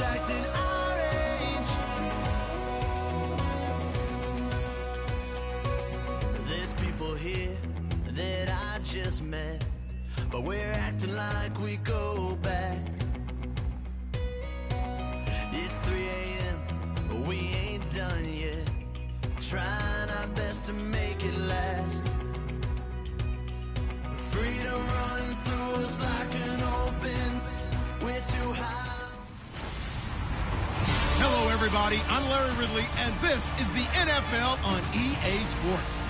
acting orange. There's people here that I just met, but we're acting like we go back. It's 3 a.m., but we ain't done yet, trying our best to make it last. Freedom running through us like an open, we're too high. Hello, everybody. I'm Larry Ridley, and this is the NFL on EA Sports.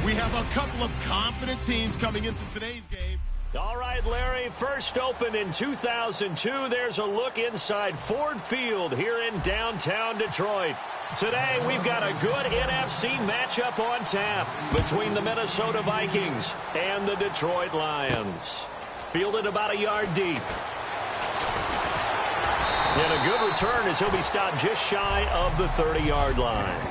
We have a couple of confident teams coming into today's game. All right, Larry, first opened in 2002. There's a look inside Ford Field here in downtown Detroit. Today, we've got a good NFC matchup on tap between the Minnesota Vikings and the Detroit Lions. Fielded about a yard deep. And a good return as he'll be stopped just shy of the 30-yard line.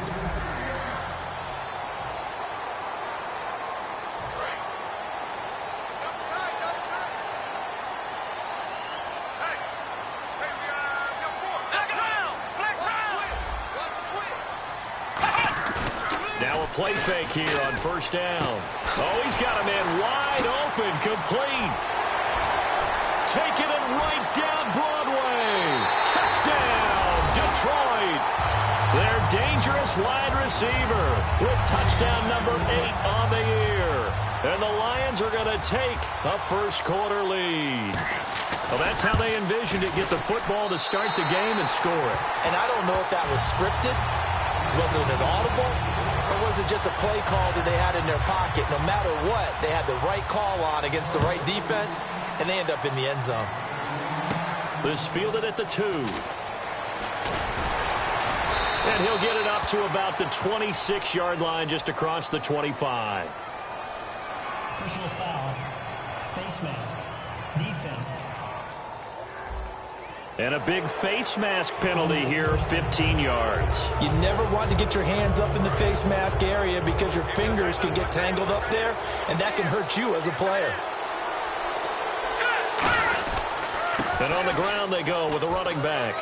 Play fake here on first down. Oh, he's got a man wide open, complete. Taking it right down Broadway. Touchdown, Detroit. Their dangerous wide receiver with touchdown number 8 on the year. And the Lions are going to take a first-quarter lead. Well, that's how they envisioned it, get the football to start the game and score it. And I don't know if that was scripted. Was it an audible? Or was it just a play call that they had in their pocket? No matter what, they had the right call on against the right defense, and they end up in the end zone. This fielded at the 2. And he'll get it up to about the 26-yard line, just across the 25. Personal foul, face mask, defense. And a big face mask penalty here, 15 yards. You never want to get your hands up in the face mask area because your fingers can get tangled up there, and that can hurt you as a player. And on the ground they go with a running back.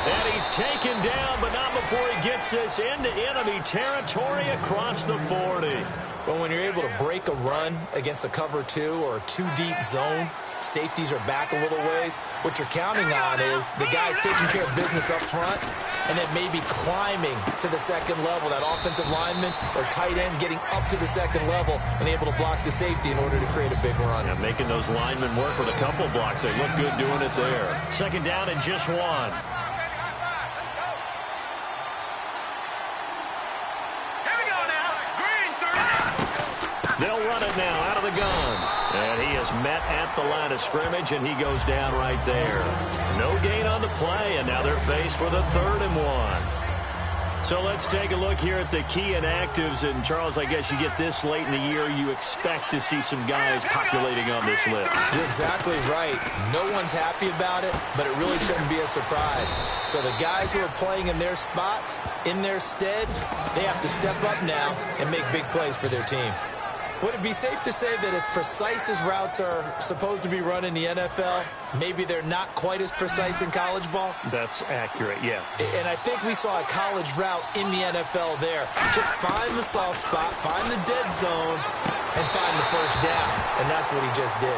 And he's taken down, but not before he gets this into enemy territory across the 40. But when you're able to break a run against a cover 2 or a 2-deep zone, safeties are back a little ways. What you're counting on is the guys taking care of business up front and then maybe climbing to the second level, that offensive lineman or tight end getting up to the second level and able to block the safety in order to create a big run. Yeah, making those linemen work with a couple blocks. They look good doing it there. Second down and just 1. They'll run it now out of the gun. And he is met at the line of scrimmage, and he goes down right there. No gain on the play, and now they're faced with a 3rd and 1. So let's take a look here at the key inactives. And, Charles, I guess you get this late in the year, you expect to see some guys populating on this list. You're exactly right. No one's happy about it, but it really shouldn't be a surprise. So the guys who are playing in their spots, in their stead, they have to step up now and make big plays for their team. Would it be safe to say that as precise as routes are supposed to be run in the NFL, maybe they're not quite as precise in college ball? That's accurate, yeah. And I think we saw a college route in the NFL there. Just find the soft spot, find the dead zone, and find the first down. And that's what he just did.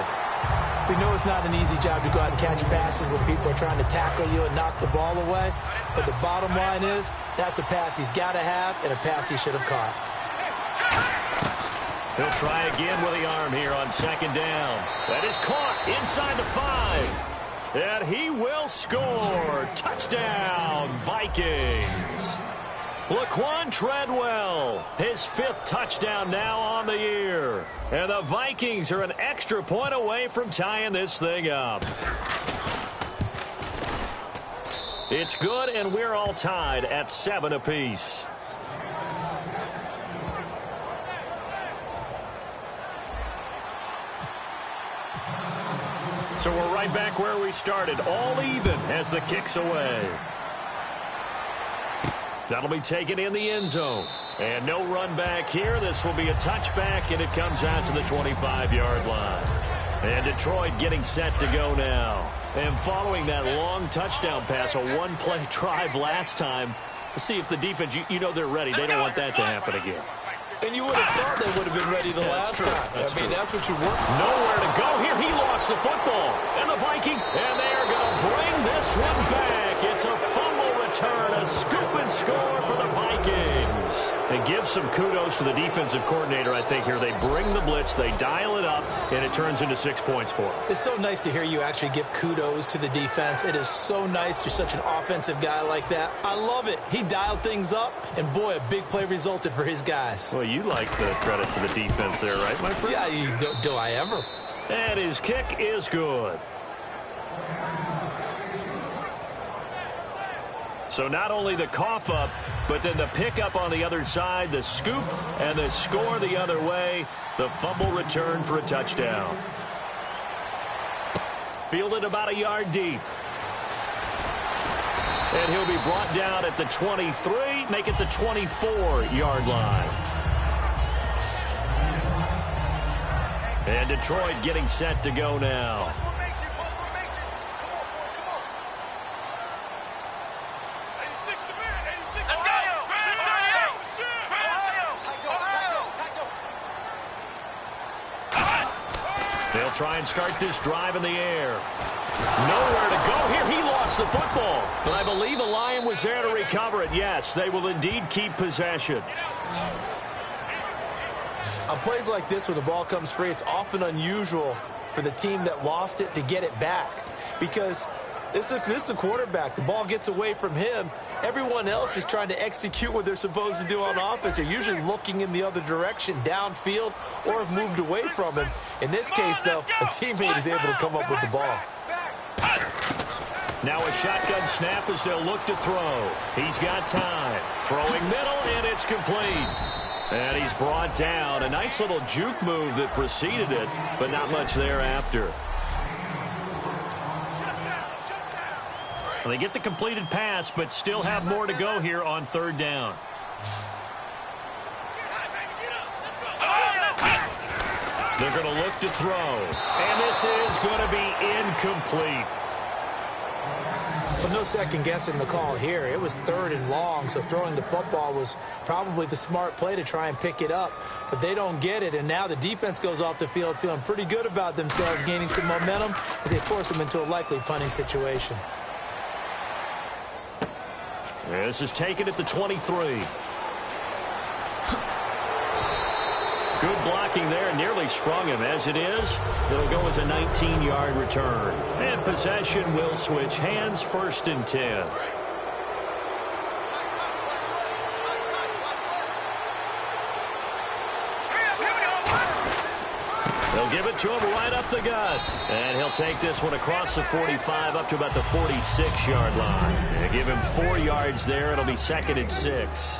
We know it's not an easy job to go out and catch passes when people are trying to tackle you and knock the ball away. But the bottom line is, that's a pass he's got to have and a pass he should have caught. He'll try again with the arm here on second down. That is caught inside the 5. And he will score. Touchdown, Vikings. Laquan Treadwell, his 5th touchdown now on the year. And the Vikings are an extra point away from tying this thing up. It's good, and we're all tied at 7 apiece. So we're right back where we started, all even as the kick's away. That'll be taken in the end zone. And no run back here. This will be a touchback, and it comes out to the 25-yard line. And Detroit getting set to go now. And following that long touchdown pass, a one-play drive last time, let's see if the defense, you know they're ready. They don't want that to happen again. And you would have thought they would have been ready the last time. That's what you want. Nowhere to go here. He lost the football. And the Vikings, and they are going to bring this one back. It's a fumble return, a scoop and score for the Vikings. And give some kudos to the defensive coordinator, I think, here. They bring the blitz, they dial it up, and it turns into 6 points for them. It's so nice to hear you actually give kudos to the defense. It is so nice. You're such an offensive guy like that. I love it. He dialed things up, and boy, a big play resulted for his guys. Well, you like the credit to the defense there, right, my friend? Yeah, do I ever? And his kick is good. So not only the cough up, but then the pickup on the other side, the scoop, and the score the other way. The fumble return for a touchdown. Fielded about a yard deep. And he'll be brought down at the 23, make it the 24-yard line. And Detroit getting set to go now. They'll try and start this drive in the air. Nowhere to go here. He lost the football. But I believe the Lion was there to recover it. Yes, they will indeed keep possession. On plays like this, when the ball comes free, it's often unusual for the team that lost it to get it back. Because this is the quarterback. The ball gets away from him. Everyone else is trying to execute what they're supposed to do on offense. They're usually looking in the other direction, downfield, or have moved away from him. In this case, though, a teammate is able to come up with the ball. Now a shotgun snap as they'll look to throw. He's got time. Throwing middle, and it's complete. And he's brought down. A nice little juke move that preceded it, but not much thereafter. They get the completed pass, but still have more to go here on third down. They're going to look to throw. And this is going to be incomplete. But no second guessing the call here. It was third and long, so throwing the football was probably the smart play to try and pick it up. But they don't get it, and now the defense goes off the field feeling pretty good about themselves, gaining some momentum as they force them into a likely punting situation. This is taken at the 23. Good blocking there. Nearly sprung him. As it is, it'll go as a 19-yard return. And possession will switch hands, 1st and 10. They'll give it to him right up the gut. And he'll take this one across the 45 up to about the 46-yard line. And give him 4 yards there. It'll be 2nd and 6.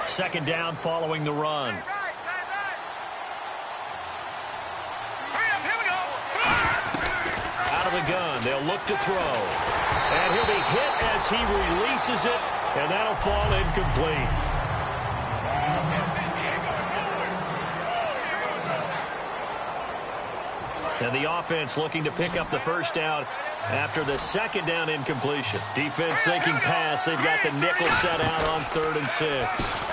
Second down following the run. Out of the gun. They'll look to throw. And he'll be hit as he releases it. And that'll fall incomplete. And the offense looking to pick up the first down after the second down incompletion. Defense thinking pass. They've got the nickel set out on 3rd and 6.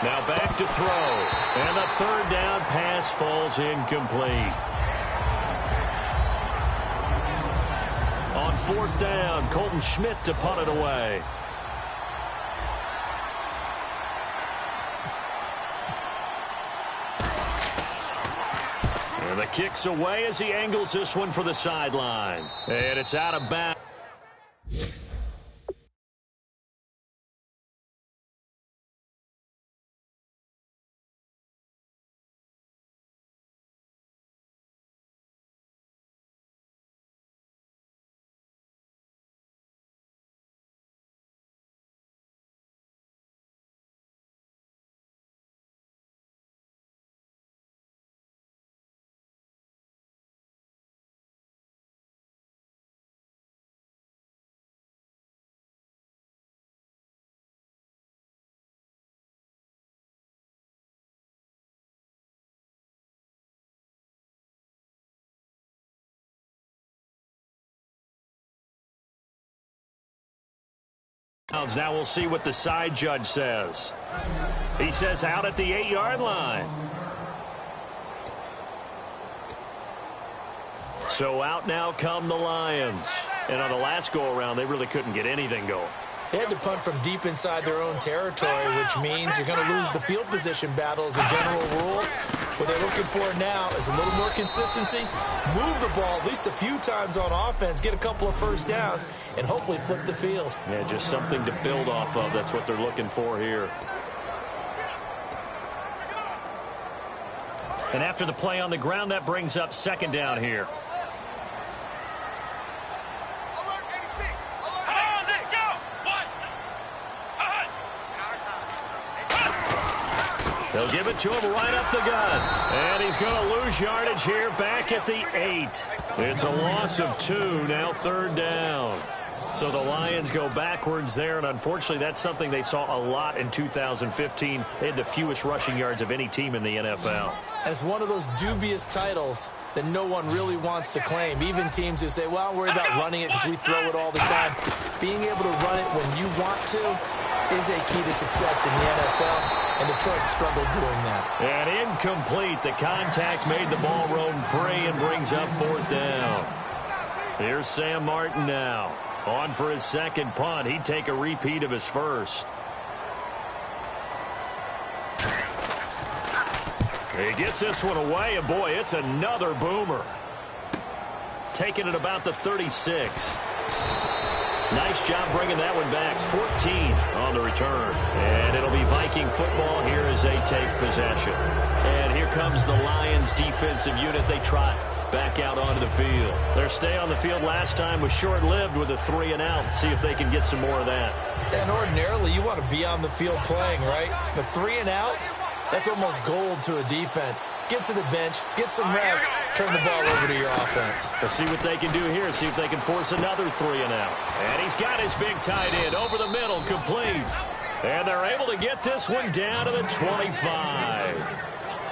Now back to throw. And the third down pass falls incomplete. On 4th down, Colton Schmidt to punt it away. And the kick's away as he angles this one for the sideline. And it's out of bounds. Now we'll see what the side judge says. He says out at the 8-yard line. So out now come the Lions. And on the last go-around, they really couldn't get anything going. They had to punt from deep inside their own territory, which means you're going to lose the field position battle as a general rule. What they're looking for now is a little more consistency, move the ball at least a few times on offense, get a couple of first downs, and hopefully flip the field. Yeah, just something to build off of. That's what they're looking for here. And after the play on the ground, that brings up second down here. They'll give it to him right up the gut. And he's going to lose yardage here back at the 8. It's a loss of 2, now third down. So the Lions go backwards there, and unfortunately that's something they saw a lot in 2015. They had the fewest rushing yards of any team in the NFL. And it's one of those dubious titles that no one really wants to claim. Even teams who say, well, I'm worried about running it because we throw it all the time. Being able to run it when you want to is a key to success in the NFL. And Detroit struggled doing that. And incomplete. The contact made the ball roam free and brings up fourth down. Here's Sam Martin now. On for his second punt. He'd take a repeat of his first. He gets this one away, and boy, it's another boomer. Taking it about the 36. Nice job bringing that one back. 14 on the return. And it'll be Viking football here as they take possession. And here comes the Lions defensive unit. They trot back out onto the field. Their stay on the field last time was short-lived with a 3-and-out. See if they can get some more of that. And ordinarily, you want to be on the field playing, right? But 3-and-outs, that's almost gold to a defense. Get to the bench, get some rest, turn the ball over to your offense. Let's see what they can do here. See if they can force another 3-and-out. And he's got his big tight end over the middle, complete. And they're able to get this one down to the 25.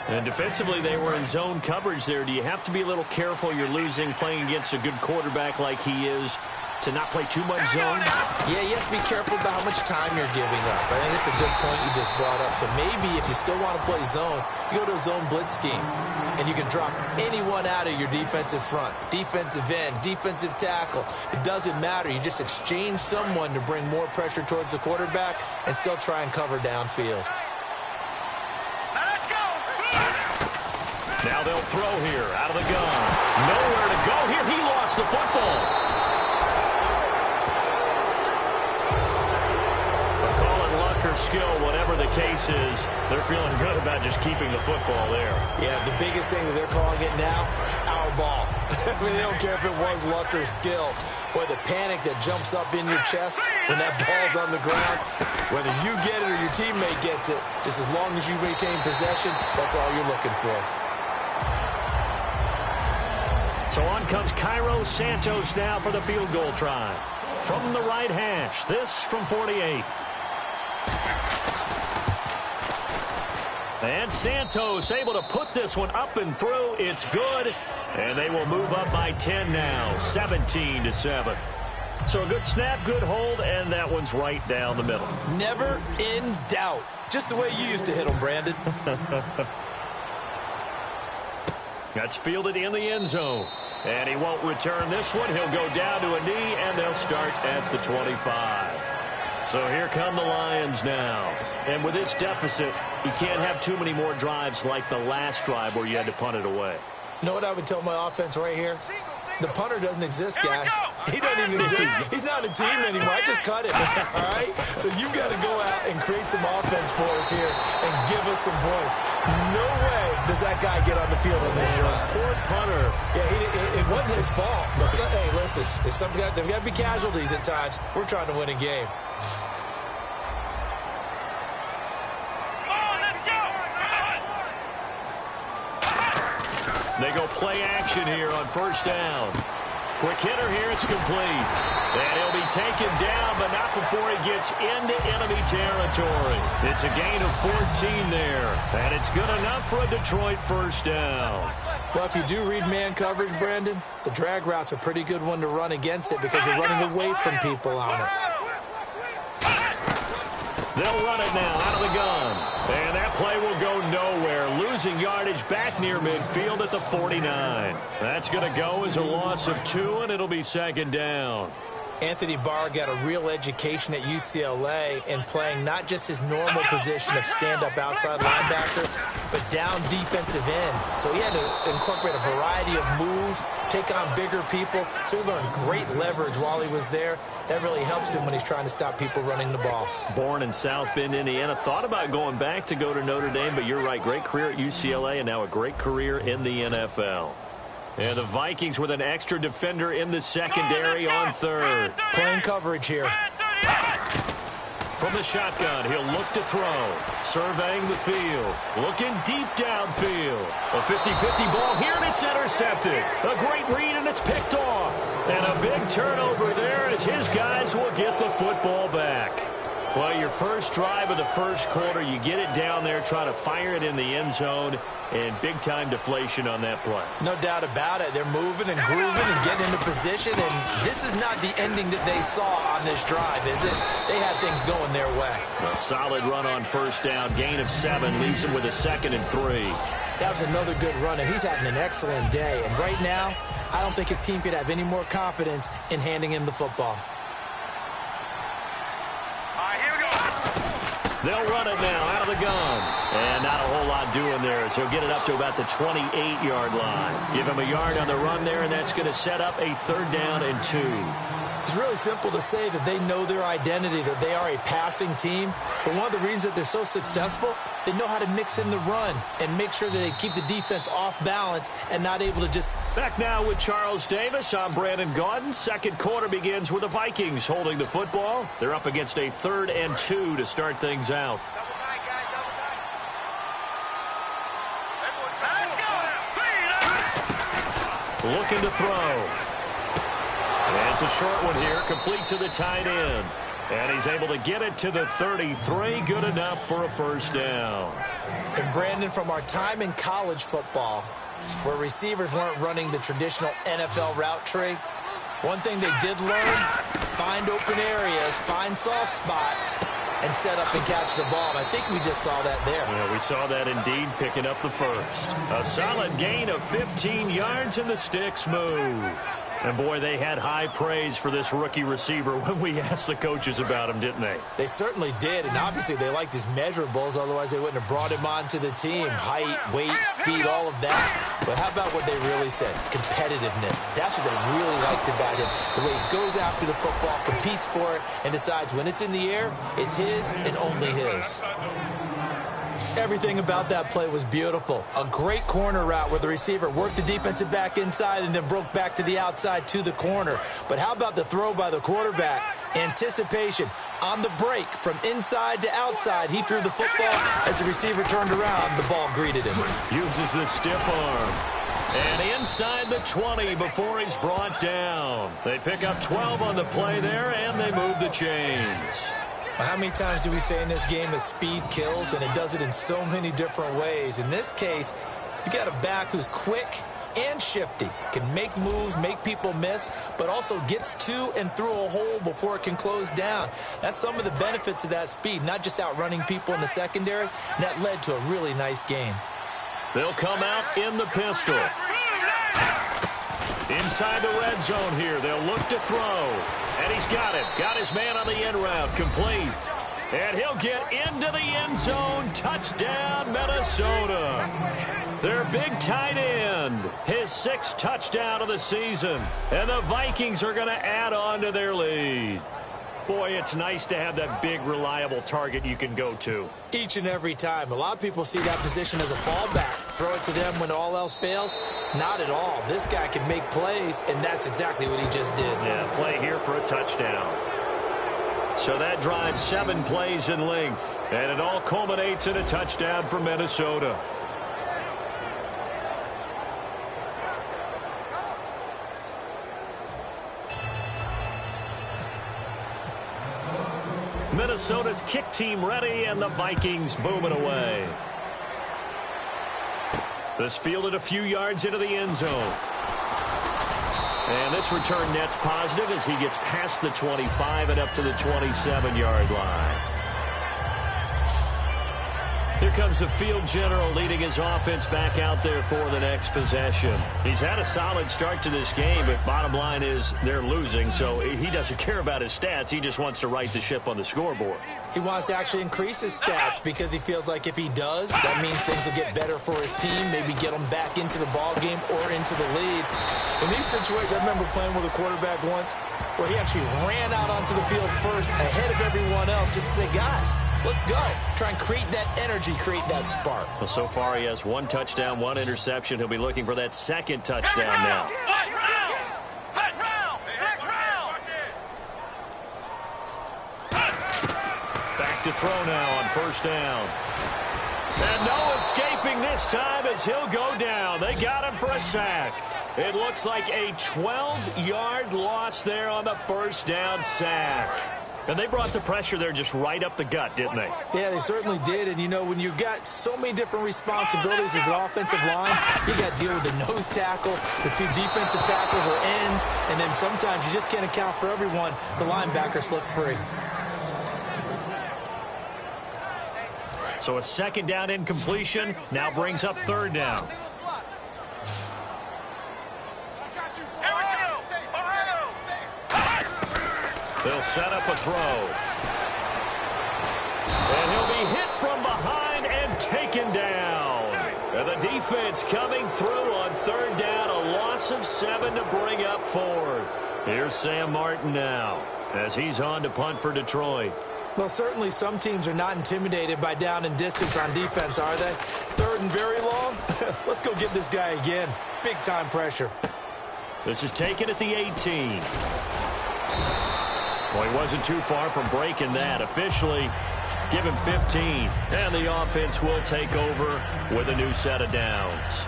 And defensively, they were in zone coverage there. Do you have to be a little careful? You're losing playing against a good quarterback like he is to not play too much zone? Yeah, you have to be careful about how much time you're giving up. I think it's a good point you just brought up. So maybe if you still want to play zone, you go to a zone blitz scheme. And you can drop anyone out of your defensive front. Defensive end, defensive tackle. It doesn't matter. You just exchange someone to bring more pressure towards the quarterback and still try and cover downfield. Now they'll throw here out of the gun. Nowhere to go here. He lost the football. Skill, whatever the case is, they're feeling good about just keeping the football there. Yeah, the biggest thing that they're calling it now, our ball. I mean, they don't care if it was luck or skill. Boy, the panic that jumps up in your chest when that ball's on the ground, whether you get it or your teammate gets it, just as long as you retain possession, that's all you're looking for. So on comes Cairo Santos now for the field goal try. From the right hash, this from 48. And Santos able to put this one up and through. It's good. And they will move up by 10 now, 17-7. So a good snap, good hold, and that one's right down the middle. Never in doubt. Just the way you used to hit them, Brandon. That's fielded in the end zone. And he won't return this one. He'll go down to a knee, and they'll start at the 25. So here come the Lions now. And with this deficit, you can't have too many more drives like the last drive where you had to punt it away. You know what I would tell my offense right here? The punter doesn't exist, guys. He doesn't even exist. He's not a team anymore. I just cut him, all right? So you've got to go out and create some offense for us here and give us some points. No way does that guy get on the field on this drive. Poor punter. Yeah, it wasn't his fault. But hey, listen, if there's got to be casualties at times. We're trying to win a game. They go play action here on first down. Quick hitter here, it's complete. And he'll be taken down, but not before he gets into enemy territory. It's a gain of 14 there. And it's good enough for a Detroit first down. Well, if you do read man coverage, Brandon, the drag route's a pretty good one to run against it because you're running away from people on it. They'll run it now out of the gun. And that play will go nowhere. Losing yardage back near midfield at the 49. That's going to go as a loss of 2, and it'll be second down. Anthony Barr got a real education at UCLA in playing not just his normal position of stand-up outside linebacker, but down defensive end. So he had to incorporate a variety of moves, take on bigger people. So he learned great leverage while he was there. That really helps him when he's trying to stop people running the ball. Born in South Bend, Indiana. Thought about going back to go to Notre Dame, but you're right. Great career at UCLA and now a great career in the NFL. And the Vikings with an extra defender in the secondary on third. Playing coverage here. From the shotgun, he'll look to throw. Surveying the field. Looking deep downfield. A 50-50 ball here, and it's intercepted. A great read, and it's picked off. And a big turnover there as his guys will get the football back. Well, your first drive of the first quarter, you get it down there, try to fire it in the end zone, and big-time deflation on that play. No doubt about it. They're moving and grooving and getting into position, and this is not the ending that they saw on this drive, is it? They had things going their way. A solid run on first down. Gain of 7 leaves him with a 2nd and 3. That was another good run, and he's having an excellent day. And right now, I don't think his team could have any more confidence in handing him the football. They'll run it now out of the gun. And not a whole lot doing there, so he'll get it up to about the 28-yard line. Give him a yard on the run there, and that's going to set up a 3rd down and 2. It's really simple to say that they know their identity, that they are a passing team. But one of the reasons that they're so successful, they know how to mix in the run and make sure that they keep the defense off balance and not able to just... Back now with Charles Davis. I'm Brandon Gaudin. Second quarter begins with the Vikings holding the football. They're up against a 3rd and 2 to start things out. Looking to throw. And it's a short one here, complete to the tight end. And he's able to get it to the 33. Good enough for a first down. And Brandon, from our time in college football, where receivers weren't running the traditional NFL route tree, one thing they did learn, find open areas, find soft spots, and set up and catch the ball. And I think we just saw that there. Yeah, we saw that indeed, picking up the first. A solid gain of 15 yards, and the sticks move. And, boy, they had high praise for this rookie receiver when we asked the coaches about him, didn't they? They certainly did, and obviously they liked his measurables, otherwise they wouldn't have brought him onto the team. Height, weight, speed, all of that. But how about what they really said? Competitiveness. That's what they really liked about him. The way he goes after the football, competes for it, and decides when it's in the air, it's his and only his. Everything about that play was beautiful. A great corner route where the receiver worked the defensive back inside and then broke back to the outside to the corner. But how about the throw by the quarterback? Anticipation on the break from inside to outside. He threw the football. As the receiver turned around, the ball greeted him. Uses the stiff arm. And inside the 20 before he's brought down. They pick up 12 on the play there, and they move the chains. How many times do we say in this game that speed kills, and it does it in so many different ways? In this case, you got a back who's quick and shifty, can make moves, make people miss, but also gets to and through a hole before it can close down. That's some of the benefits of that speed, not just outrunning people in the secondary, and that led to a really nice game. They'll come out in the pistol. Inside the red zone here, they'll look to throw. And he's got it. Got his man on the end route. Complete. And he'll get into the end zone. Touchdown, Minnesota. Their big tight end. His 6th touchdown of the season. And the Vikings are going to add on to their lead. Boy, it's nice to have that big, reliable target you can go to. Each and every time. A lot of people see that position as a fallback. Throw it to them when all else fails. Not at all. This guy can make plays, and that's exactly what he just did. Yeah, play here for a touchdown. So that drives 7 plays in length, and it all culminates in a touchdown for Minnesota. Minnesota's kick team ready, and the Vikings booming away. This fielded a few yards into the end zone. And this return net's positive as he gets past the 25 and up to the 27-yard line. Here comes the field general leading his offense back out there for the next possession. He's had a solid start to this game, but bottom line is they're losing, so he doesn't care about his stats. He just wants to right the ship on the scoreboard. He wants to actually increase his stats because he feels like if he does, that means things will get better for his team, maybe get them back into the ball game or into the lead. In these situations, I remember playing with a quarterback once where he actually ran out onto the field first ahead of everyone else just to say, guys, let's go. Try and create that energy, create that spark. Well, so far he has 1 touchdown, 1 interception. He'll be looking for that second touchdown now. Back to throw now on first down. And no escaping this time as he'll go down. They got him for a sack. It looks like a 12-yard loss there on the first down sack. And they brought the pressure there just right up the gut, didn't they? Yeah, they certainly did. And, you know, when you've got so many different responsibilities as an offensive line, you got to deal with the nose tackle, the 2 defensive tackles or ends, and then sometimes you just can't account for everyone. The linebacker slipped free. So a second down incompletion now brings up third down. They'll set up a throw. And he'll be hit from behind and taken down. And the defense coming through on third down. A loss of 7 to bring up fourth. Here's Sam Martin now as he's on to punt for Detroit. Well, certainly some teams are not intimidated by down and distance on defense, are they? Third and very long? Let's go get this guy again. Big-time pressure. This is taken at the 18. Well, he wasn't too far from breaking that. Officially, give him 15. And the offense will take over with a new set of downs.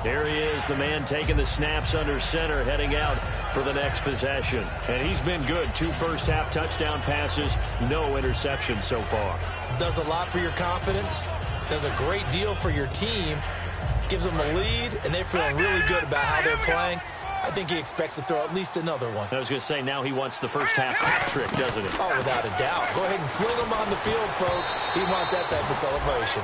Here he is, the man taking the snaps under center, heading out for the next possession. And he's been good. 2 first-half touchdown passes, no interceptions so far. Does a lot for your confidence. Does a great deal for your team. Gives them a lead, and they're feeling really good about how they're playing. I think he expects to throw at least another one. I was going to say, now he wants the first half trick, doesn't he? Oh, without a doubt. Go ahead and fling him on the field, folks. He wants that type of celebration.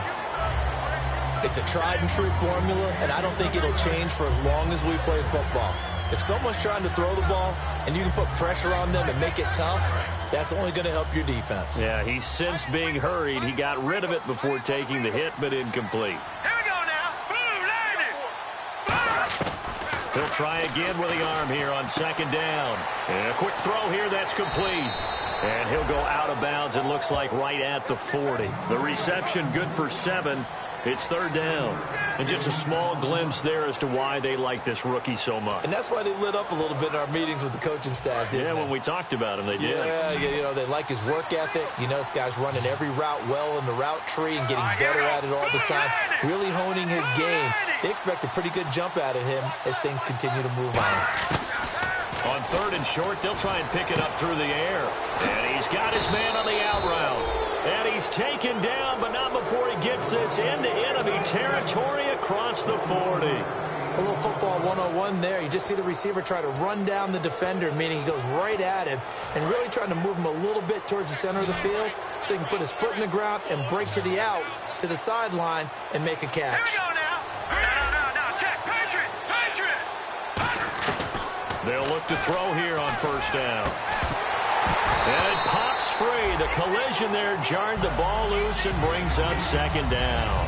It's a tried-and-true formula, and I don't think it'll change for as long as we play football. If someone's trying to throw the ball and you can put pressure on them and make it tough, that's only going to help your defense. Yeah, he's since being hurried. He got rid of it before taking the hit, but incomplete. He'll try again with the arm here on second down. And a quick throw here, that's complete. And he'll go out of bounds, it looks like right at the 40. The reception good for 7. It's third down. And just a small glimpse there as to why they like this rookie so much. And that's why they lit up a little bit in our meetings with the coaching staff, didn't they? When we talked about him, they did. Yeah, you know, they like his work ethic. You know, this guy's running every route well in the route tree and getting better at it all the time, really honing his game. They expect a pretty good jump out of him as things continue to move on. On third and short, they'll try and pick it up through the air. And he's got his man on the out route. And he's taken down, but not before he gets this into enemy territory across the 40. A little football 101 there. You just see the receiver try to run down the defender, meaning he goes right at him, and really trying to move him a little bit towards the center of the field so he can put his foot in the ground and break to the out, to the sideline, and make a catch. Here we go now. No. Check. Patriot. They'll look to throw here on first down. And it pops free. The collision there jarred the ball loose and brings up second down.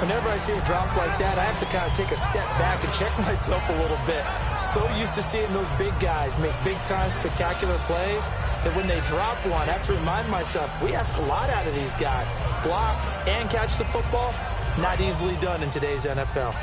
Whenever I see a drop like that, I have to kind of take a step back and check myself a little bit. So used to seeing those big guys make big-time spectacular plays that when they drop one, I have to remind myself, we ask a lot out of these guys. Block and catch the football, not easily done in today's NFL.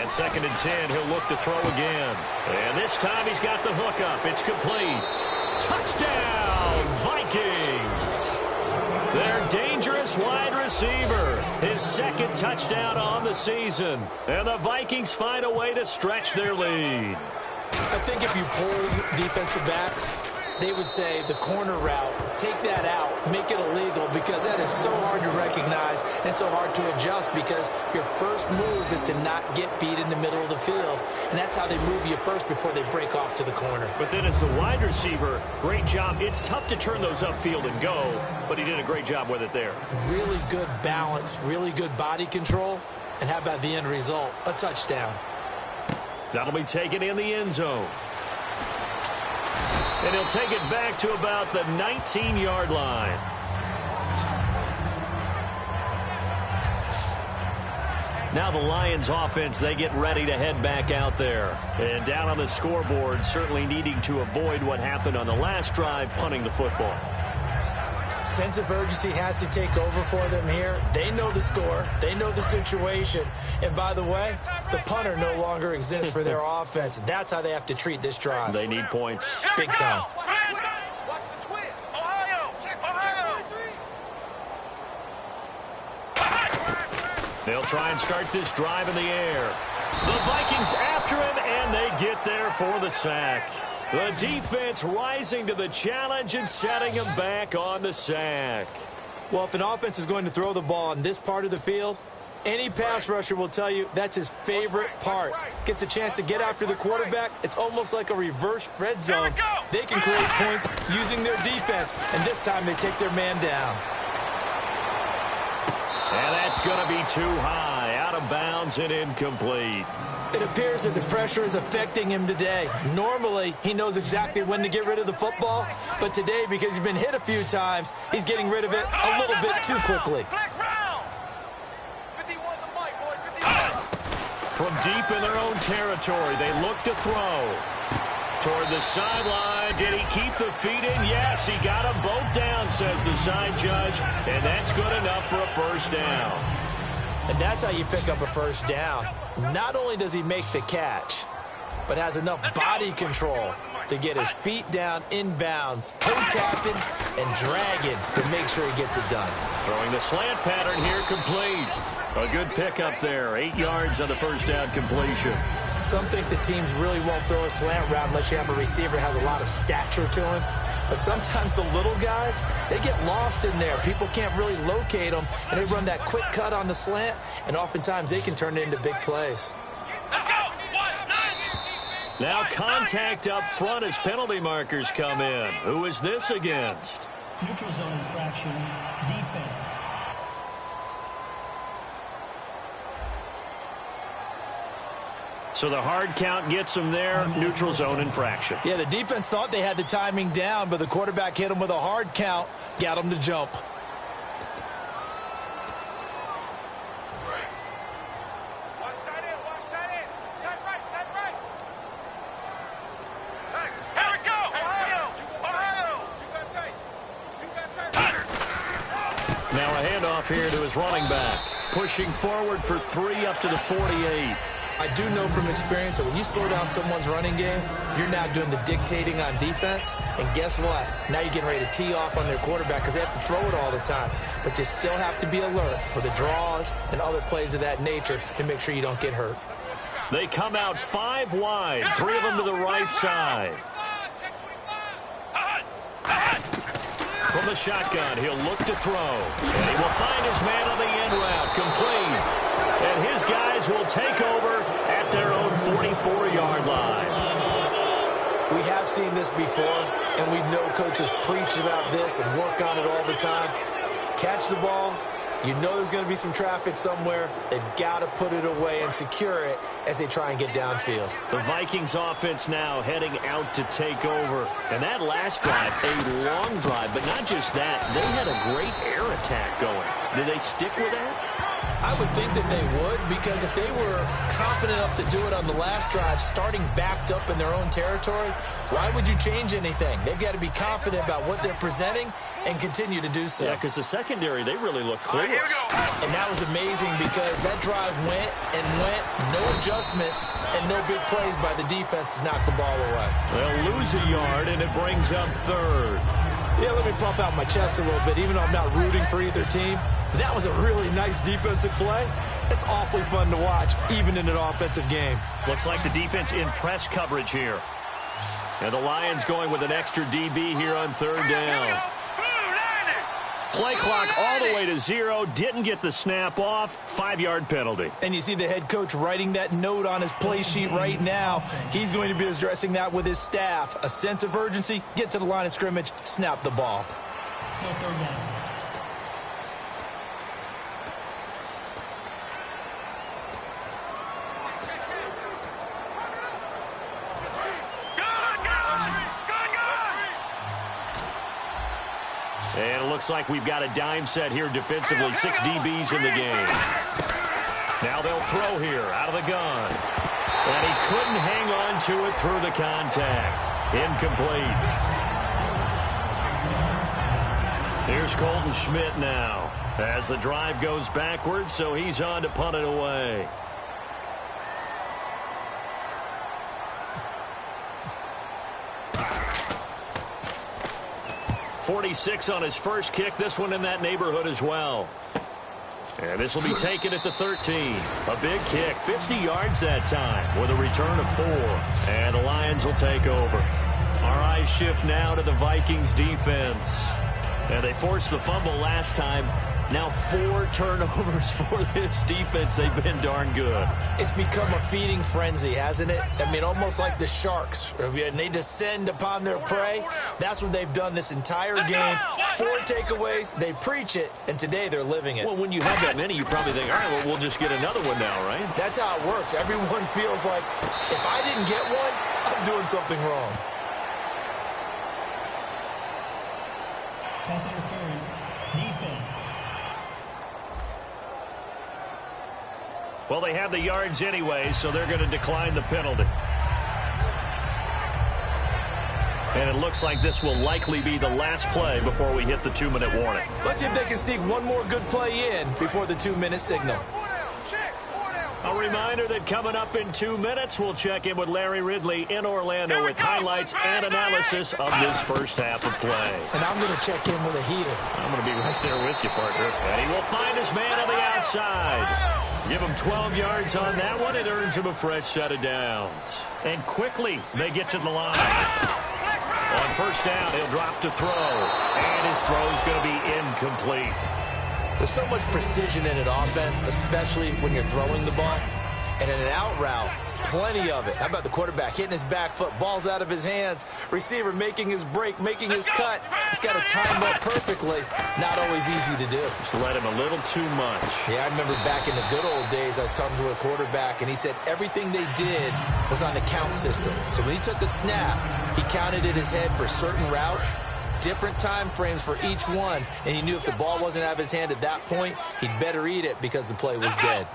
Second and 10, he'll look to throw again. And this time he's got the hook up. It's complete. Touchdown, Vikings! Their dangerous wide receiver. His second touchdown on the season. And the Vikings find a way to stretch their lead. I think if you pull defensive backs, they would say the corner route, take that out, make it illegal, because that is so hard to recognize and so hard to adjust, because your first move is to not get beat in the middle of the field, and that's how they move you first before they break off to the corner. But then as the wide receiver, great job. It's tough to turn those upfield and go, but he did a great job with it there. Really good balance, really good body control, and how about the end result? A touchdown. That'll be taken in the end zone. And he'll take it back to about the 19-yard line. Now the Lions offense, they get ready to head back out there. And down on the scoreboard, certainly needing to avoid what happened on the last drive, punting the football. Sense of urgency has to take over for them here. They know the score. They know the situation. And by the way, the punter no longer exists for their offense. That's how they have to treat this drive. They need points. Big time. They'll try and start this drive in the air. The Vikings after him, and they get there for the sack. The defense rising to the challenge and setting him back on the sack. Well, if an offense is going to throw the ball on this part of the field, any pass rusher will tell you that's his favorite part. Gets a chance to get after the quarterback. It's almost like a reverse red zone. They can create points using their defense, and this time they take their man down. And that's going to be too high, out of bounds and incomplete. It appears that the pressure is affecting him today. Normally, he knows exactly when to get rid of the football, but today, because he's been hit a few times, he's getting rid of it a little bit too quickly. From deep in their own territory, they look to throw. Toward the sideline, did he keep the feet in? Yes, he got them both down, says the side judge, and that's good enough for a first down. And that's how you pick up a first down. Not only does he make the catch, but has enough body control to get his feet down inbounds, toe-tapping and dragging to make sure he gets it done. Throwing the slant pattern here, complete. A good pickup there, 8 yards on the first down completion. Some think the teams really won't throw a slant route unless you have a receiver that has a lot of stature to him. But sometimes the little guys, they get lost in there. People can't really locate them, and they run that quick cut on the slant, and oftentimes they can turn it into big plays. Now contact up front as penalty markers come in. Who is this against? Neutral zone infraction, defense. So the hard count gets him there, neutral zone infraction. Yeah, the defense thought they had the timing down, but the quarterback hit him with a hard count, got him to jump. Now a handoff here to his running back. Pushing forward for 3 up to the 48. I do know from experience that when you slow down someone's running game, you're now doing the dictating on defense. And guess what? Now you're getting ready to tee off on their quarterback because they have to throw it all the time. But you still have to be alert for the draws and other plays of that nature to make sure you don't get hurt. They come out 5 wide, 3 of them to the right side. From the shotgun, he'll look to throw. And he will find his man on the end route, complete. And his guys will take over at their own 44-yard line. We have seen this before, and we know coaches preach about this and work on it all the time. Catch the ball. You know there's going to be some traffic somewhere. They've got to put it away and secure it as they try and get downfield. The Vikings offense now heading out to take over. And that last drive, a long drive, but not just that. They had a great air attack going. Did they stick with that? I would think that they would, because if they were confident enough to do it on the last drive, starting backed up in their own territory, why would you change anything? They've got to be confident about what they're presenting and continue to do so. Yeah, because the secondary, they really look clueless. And that was amazing because that drive went and went, no adjustments, and no big plays by the defense to knock the ball away. They'll lose a yard, and it brings up 3rd. Yeah, let me puff out my chest a little bit, even though I'm not rooting for either team. That was a really nice defensive play. It's awfully fun to watch, even in an offensive game. Looks like the defense in press coverage here. And the Lions going with an extra DB here on third down. Play clock all the way to 0. Didn't get the snap off. 5-yard penalty. And you see the head coach writing that note on his play sheet right now. He's going to be addressing that with his staff. A sense of urgency. Get to the line of scrimmage. Snap the ball. Still third down. And it looks like we've got a dime set here defensively. 6 DBs in the game. Now they'll throw here out of the gun. And he couldn't hang on to it through the contact. Incomplete. Here's Colton Schmidt now. As the drive goes backwards, so he's on to punt it away. 46 on his first kick. This one in that neighborhood as well. And this will be taken at the 13. A big kick. 50 yards that time with a return of 4. And the Lions will take over. Our eyes shift now to the Vikings defense. And they forced the fumble last time. Now 4 turnovers for this defense. They've been darn good. It's become a feeding frenzy, hasn't it? I mean, almost like the sharks. And they descend upon their prey. That's what they've done this entire game. 4 takeaways. They preach it, and today they're living it. Well, when you have that many, you probably think, all right, well, we'll just get another one now, right? That's how it works. Everyone feels like, if I didn't get one, I'm doing something wrong. Pass interference. Defense. Well, they have the yards anyway, so they're going to decline the penalty. And it looks like this will likely be the last play before we hit the 2-minute warning. Let's see if they can sneak one more good play in before the 2-minute signal. A reminder that coming up in 2 minutes, we'll check in with Larry Ridley in Orlando with highlights and analysis of this first half of play. And I'm going to check in with a heater. I'm going to be right there with you, partner. And he will find his man on the outside. Give him 12 yards on that one. It earns him a fresh set of downs. And quickly, they get to the line. On first down, he'll drop to throw. And his throw's going to be incomplete. There's so much precision in an offense, especially when you're throwing the ball. And in an out route, plenty of it. How about the quarterback hitting his back foot, balls out of his hands, receiver making his break, making his cut. He's got to time that perfectly. Not always easy to do. Just let him a little too much. Yeah, I remember back in the good old days, I was talking to a quarterback, and he said everything they did was on the count system. So when he took a snap, he counted in his head for certain routes, different time frames for each one, and he knew if the ball wasn't out of his hand at that point, he'd better eat it because the play was dead.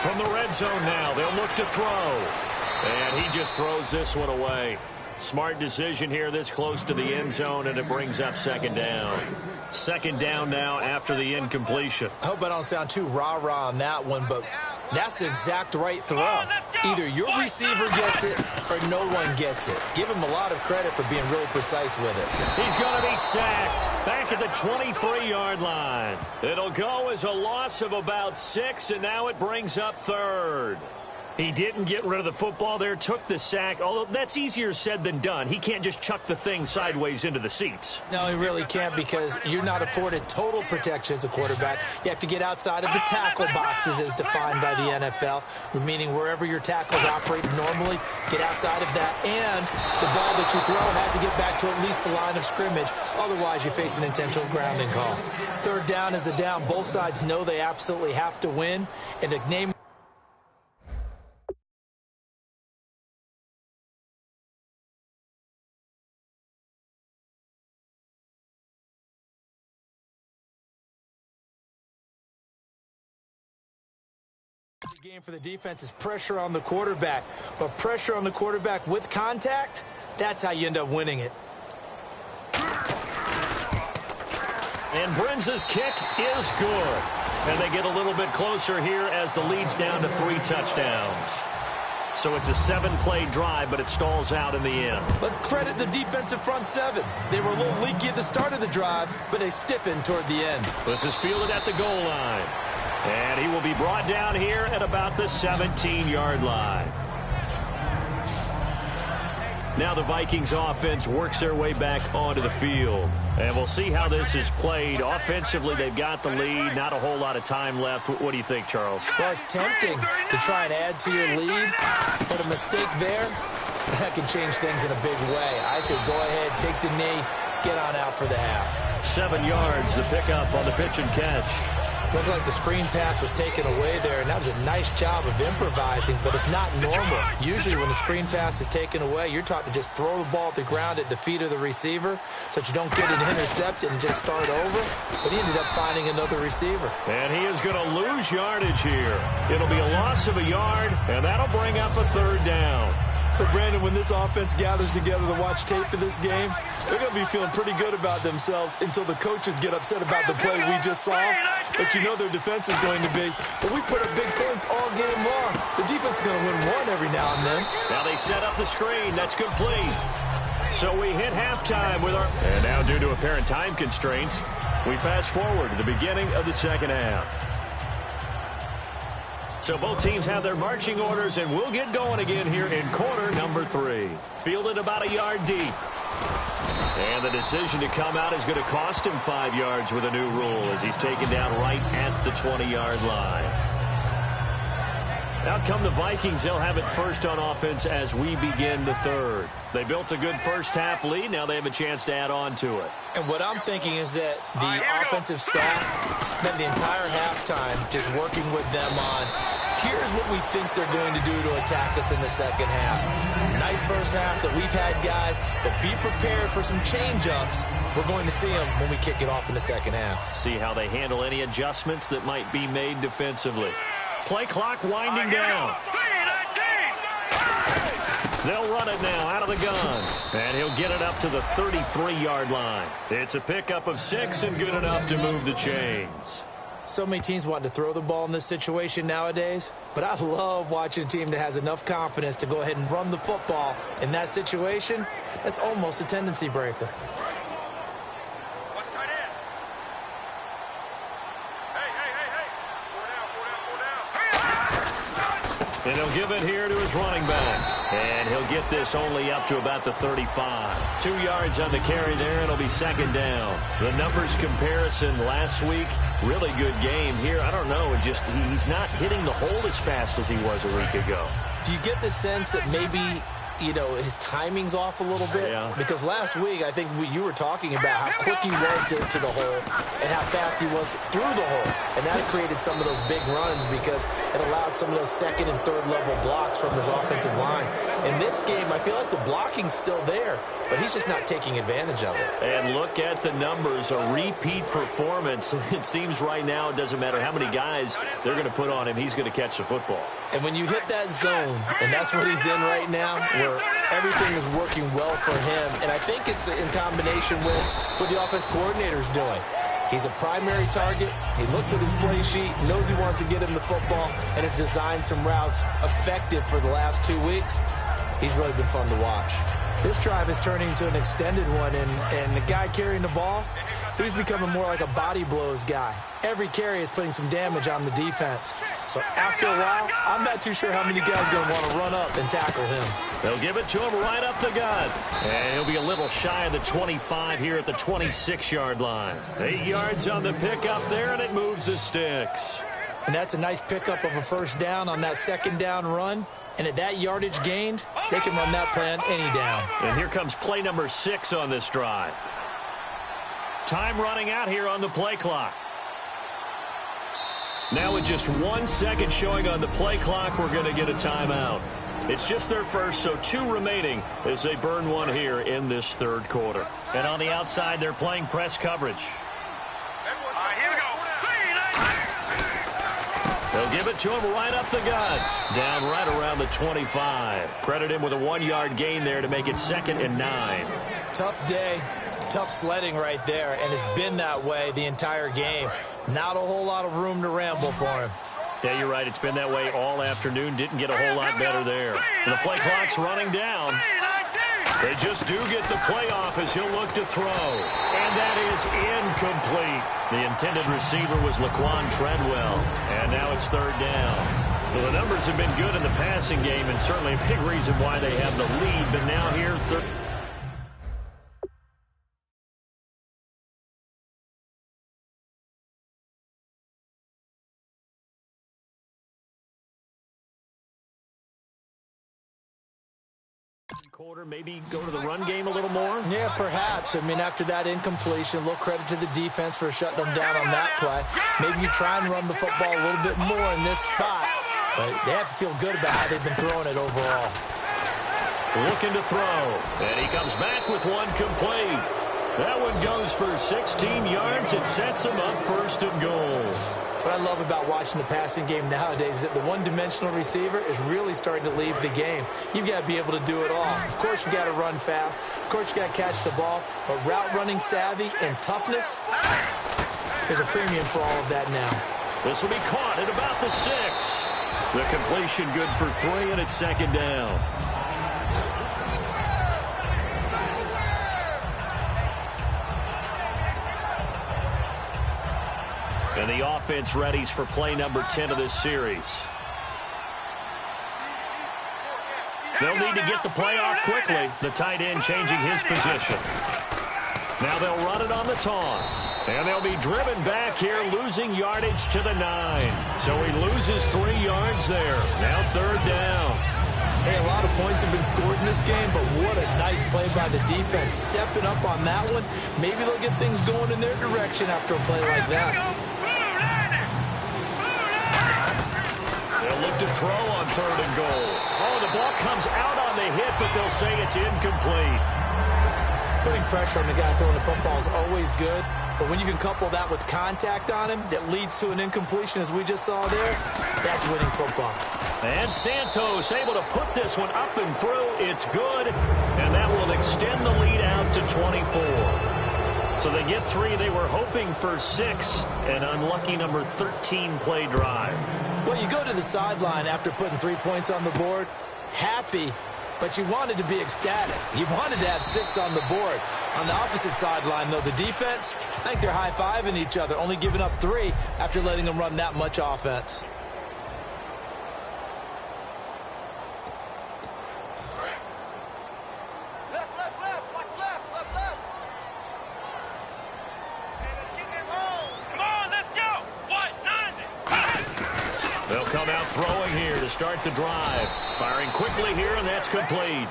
From the red zone now, they'll look to throw. And he just throws this one away. Smart decision here this close to the end zone, and it brings up second down. Second down now after the incompletion. I hope I don't sound too rah-rah on that one, but that's the exact right throw. Either your receiver gets it or no one gets it. Give him a lot of credit for being really precise with it. He's going to be sacked back at the 23-yard line. It'll go as a loss of about 6, and now it brings up third. He didn't get rid of the football there, took the sack, although that's easier said than done. He can't just chuck the thing sideways into the seats. No, he really can't because you're not afforded total protection as a quarterback. You have to get outside of the tackle boxes as defined by the NFL, meaning wherever your tackles operate normally, get outside of that, and the ball that you throw has to get back to at least the line of scrimmage. Otherwise, you face an intentional grounding call. Third down is a down. Both sides know they absolutely have to win, and the name game for the defense is pressure on the quarterback. But pressure on the quarterback with contact, that's how you end up winning it. And Brinza's kick is good. And they get a little bit closer here as the lead's down to 3 touchdowns. So it's a 7-play drive, but it stalls out in the end. Let's credit the defensive front 7. They were a little leaky at the start of the drive, but they stiffened toward the end. This is fielded at the goal line. And he will be brought down here at about the 17-yard line. Now the Vikings offense works their way back onto the field. And we'll see how this is played. Offensively, they've got the lead. Not a whole lot of time left. What do you think, Charles? Well, it's tempting to try and add to your lead, but a mistake there, that can change things in a big way. I say go ahead, take the knee, get on out for the half. 7 yards, the pickup on the pitch and catch. Looked like the screen pass was taken away there, and that was a nice job of improvising, but it's not normal. Usually when the screen pass is taken away, you're taught to just throw the ball at the ground at the feet of the receiver so that you don't get it intercepted and just start over, but he ended up finding another receiver. And he is going to lose yardage here. It'll be a loss of a yard, and that'll bring up a 3rd down. So, Brandon, when this offense gathers together to watch tape for this game, they're going to be feeling pretty good about themselves until the coaches get upset about the play we just saw. But you know their defense is going to be. But we put up big points all game long. The defense is going to win one every now and then. Now they set up the screen. That's complete. So we hit halftime with our... And now due to apparent time constraints, we fast forward to the beginning of the second half. So both teams have their marching orders, and we'll get going again here in quarter number 3. Fielded about a yard deep. And the decision to come out is going to cost him 5 yards with a new rule as he's taken down right at the 20-yard line. Out come the Vikings. They'll have it first on offense as we begin the 3rd. They built a good first-half lead. Now they have a chance to add on to it. And what I'm thinking is that the offensive staff spent the entire halftime just working with them on, here's what we think they're going to do to attack us in the second half. Nice first half that we've had, guys, but be prepared for some change-ups. We're going to see them when we kick it off in the second half. See how they handle any adjustments that might be made defensively. Play clock winding down. They'll run it now out of the gun. And he'll get it up to the 33-yard line. It's a pickup of 6 and good enough to move the chains. So many teams want to throw the ball in this situation nowadays, but I love watching a team that has enough confidence to go ahead and run the football in that situation. That's almost a tendency breaker. And he'll give it here to his running back. And he'll get this only up to about the 35. 2 yards on the carry there. It'll be 2nd down. The numbers comparison last week, really good game here. I don't know. He's not hitting the hole as fast as he was a week ago. Do you get the sense that maybe, his timing's off a little bit? Yeah. Because last week, I think you were talking about how quick he was to the hole and how fast he was through the hole. And that created some of those big runs because it allowed some of those 2nd and 3rd level blocks from his offensive line. In this game, I feel like the blocking's still there, but he's just not taking advantage of it. And look at the numbers, a repeat performance. It seems right now it doesn't matter how many guys they're going to put on him, he's going to catch the football. And when you hit that zone, and that's what he's in right now, where everything is working well for him, and I think it's in combination with what the offense coordinator's doing. He's a primary target. He looks at his play sheet, knows he wants to get him the football, and has designed some routes effective for the last 2 weeks. He's really been fun to watch. This drive is turning into an extended one, and the guy carrying the ball, he's becoming more like a body blows guy. Every carry is putting some damage on the defense. So after a while, I'm not too sure how many guys are going to want to run up and tackle him. They'll give it to him right up the gut. And he'll be a little shy of the 25 here at the 26-yard line. 8 yards on the pickup there, and it moves the sticks. And that's a nice pickup of a 1st down on that 2nd down run. And at that yardage gained, they can run that play on any down. And here comes play number 6 on this drive. Time running out here on the play clock. Now with just 1 second showing on the play clock, we're going to get a timeout. It's just their first, so 2 remaining as they burn one here in this 3rd quarter. And on the outside, they're playing press coverage. Here we go. They'll give it to him right up the gut. Down right around the 25. Credit him with a 1-yard gain there to make it 2nd and 9. Tough day, tough sledding right there, and it's been that way the entire game. Not a whole lot of room to ramble for him. Yeah, you're right. It's been that way all afternoon. Didn't get a whole lot better there. And the play clock's running down. They just do get the play off as he'll look to throw. And that is incomplete. The intended receiver was Laquan Treadwell. And now it's 3rd down. Well, the numbers have been good in the passing game, and certainly a big reason why they have the lead. But now here, quarter, maybe go to the run game a little more? Yeah, perhaps. I mean, after that incompletion, a little credit to the defense for shutting them down on that play. Maybe you try and run the football a little bit more in this spot. But they have to feel good about how they've been throwing it overall. Looking to throw. And he comes back with one complete. That one goes for 16 yards. It sets him up first and goal. What I love about watching the passing game nowadays is that the one-dimensional receiver is really starting to leave the game. You've got to be able to do it all. Of course, you got to run fast. Of course, you got to catch the ball. But route running savvy and toughness, there's a premium for all of that now. This will be caught at about the 6. The completion good for 3, and it's second down. And the offense readies for play number 10 of this series. They'll need to get the play off quickly. The tight end changing his position. Now they'll run it on the toss. And they'll be driven back here, losing yardage to the 9. So he loses 3 yards there. Now third down. Hey, a lot of points have been scored in this game, but what a nice play by the defense. Stepping up on that one. Maybe they'll get things going in their direction after a play like that. They'll look to throw on third and goal. Oh, the ball comes out on the hit, but they'll say it's incomplete. Putting pressure on the guy throwing the football is always good, but when you can couple that with contact on him that leads to an incompletion, as we just saw there, that's winning football. And Santos able to put this one up and through. It's good, and that will extend the lead out to 24. So they get 3. They were hoping for 6, an unlucky number 13 play drive. Well, you go to the sideline after putting 3 points on the board, happy, but you wanted to be ecstatic. You wanted to have 6 on the board. On the opposite sideline, though, the defense, I think they're high-fiving each other, only giving up 3 after letting them run that much offense. They'll come out throwing here to start the drive. Firing quickly here, and that's complete.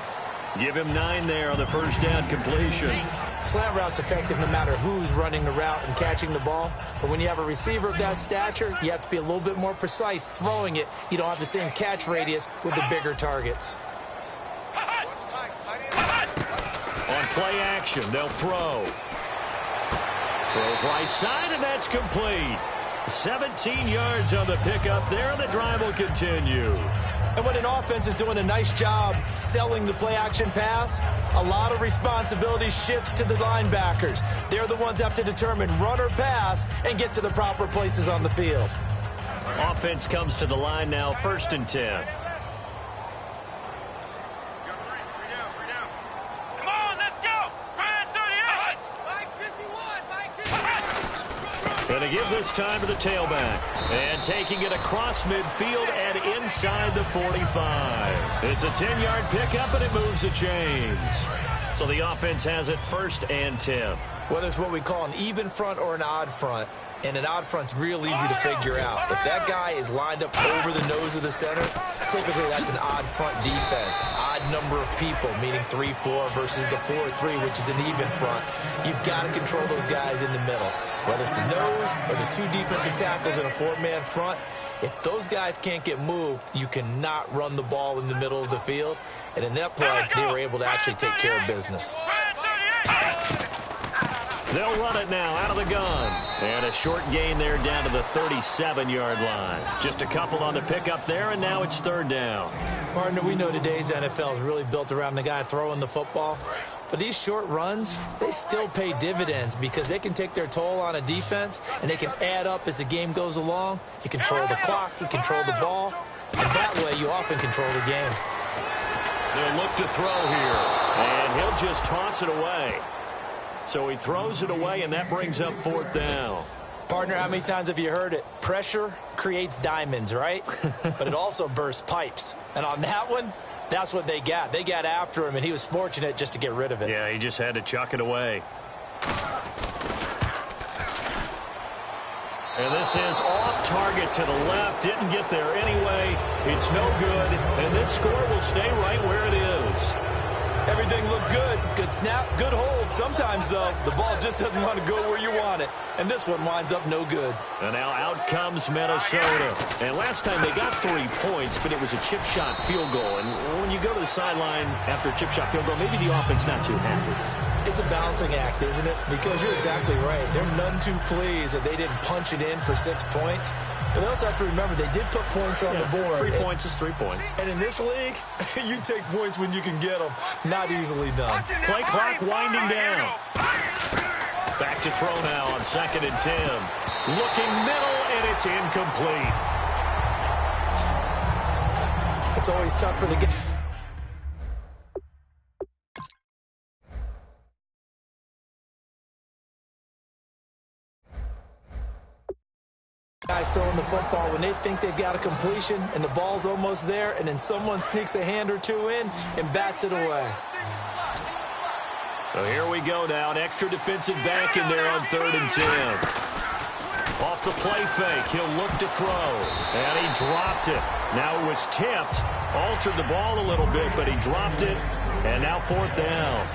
Give him 9 there on the first down completion. Slant route's effective no matter who's running the route and catching the ball. But when you have a receiver of that stature, you have to be a little bit more precise throwing it. You don't have the same catch radius with the bigger targets. On play action, they'll throw. Throws right side, and that's complete. 17 yards on the pickup there, and the drive will continue. And when an offense is doing a nice job selling the play-action pass, a lot of responsibility shifts to the linebackers. They're the ones that have to determine run or pass and get to the proper places on the field. Offense comes to the line now, 1st and 10. And to give this time to the tailback. And taking it across midfield and inside the 45. It's a 10-yard pickup, and it moves the chains. So the offense has it 1st and 10. Whether it's what we call an even front or an odd front, and an odd front's real easy to figure out. If that guy is lined up over the nose of the center, typically that's an odd front defense. Odd number of people, meaning 3-4 versus the 4-3, which is an even front. You've got to control those guys in the middle. Whether it's the nose or the 2 defensive tackles in a 4-man front, if those guys can't get moved, you cannot run the ball in the middle of the field. And in that play, they were able to actually take care of business. They'll run it now out of the gun. And a short gain there down to the 37-yard line. Just a couple on the pickup there, and now it's 3rd down. Partner, we know today's NFL is really built around the guy throwing the football. But these short runs, they still pay dividends because they can take their toll on a defense, and they can add up as the game goes along. You control the clock, you control the ball, and that way you often control the game. They'll look to throw here, and he'll just toss it away. So he throws it away, and that brings up 4th down. Partner, how many times have you heard it? Pressure creates diamonds, right? But it also bursts pipes. And on that one, that's what they got. They got after him, and he was fortunate just to get rid of it. Yeah, he just had to chuck it away. And this is off target to the left. Didn't get there anyway. It's no good. And this score will stay right where it is. Everything looked good. Good snap, good hold. Sometimes, though, the ball just doesn't want to go where you want it. And this one winds up no good. And now out comes Minnesota. And last time they got 3 points, but it was a chip shot field goal. And when you go to the sideline after a chip shot field goal, maybe the offense not too happy. It's a balancing act, isn't it? Because you're exactly right. They're none too pleased that they didn't punch it in for 6 points. But they also have to remember they did put points on the board. 3 points is 3 points. And in this league, you take points when you can get them. Not easily done. Play clock winding down. Back to throw now on 2nd and 10. Looking middle, and it's incomplete. It's always tough for the game. Guys throwing the football when they think they've got a completion and the ball's almost there, and then someone sneaks a hand or two in and bats it away. So here we go now. An extra defensive back in there on 3rd and 10. Off the play fake. He'll look to throw. And he dropped it. Now it was tipped. Altered the ball a little bit, but he dropped it. And now 4th down.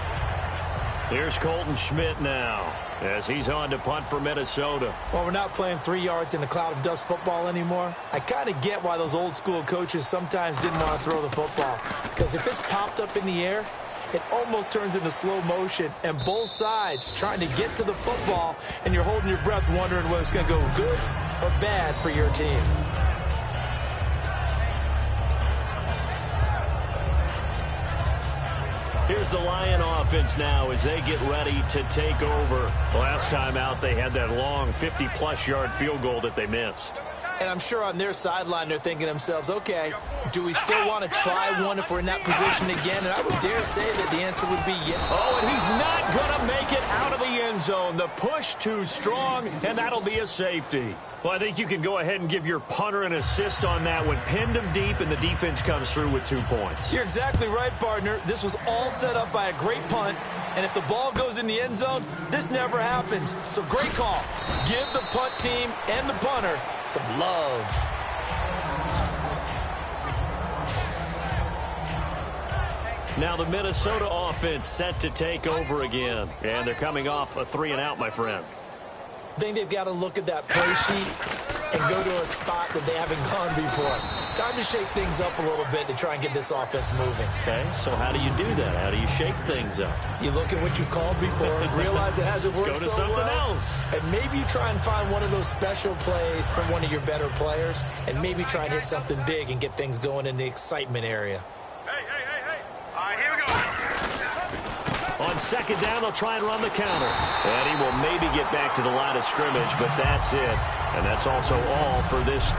Here's Colton Schmidt now as he's on to punt for Minnesota. Well, we're not playing 3 yards in the cloud of dust football anymore. I kind of get why those old school coaches sometimes didn't want to throw the football. Because if it's popped up in the air, it almost turns into slow motion, and both sides trying to get to the football, and you're holding your breath wondering whether it's going to go good or bad for your team. Here's the Lion offense now as they get ready to take over. Last time out, they had that long 50-plus yard field goal that they missed. And I'm sure on their sideline they're thinking to themselves, okay, do we still want to try one if we're in that position again? And I would dare say that the answer would be yes. Oh, and he's not going to make it out of the end zone. The push too strong, and that'll be a safety. Well, I think you can go ahead and give your punter an assist on that one. Pinned him deep, and the defense comes through with 2 points. You're exactly right, partner. This was all set up by a great punt. And if the ball goes in the end zone, this never happens. So great call. Give the punt team and the punter some love. Now the Minnesota offense set to take over again. And they're coming off a 3-and-out, my friend. I think they've got to look at that play sheet and go to a spot that they haven't gone before. Time to shake things up a little bit to try and get this offense moving. Okay, so how do you do that? How do you shake things up? You look at what you've called before, realize it hasn't worked Go to so something well, else. and maybe you try and find one of those special plays from one of your better players, and maybe try and hit something big and get things going in the excitement area. Hey. All right, here we go. On 2nd down, they'll try and run the counter. And he will maybe get back to the line of scrimmage, but that's it. And that's also all for this.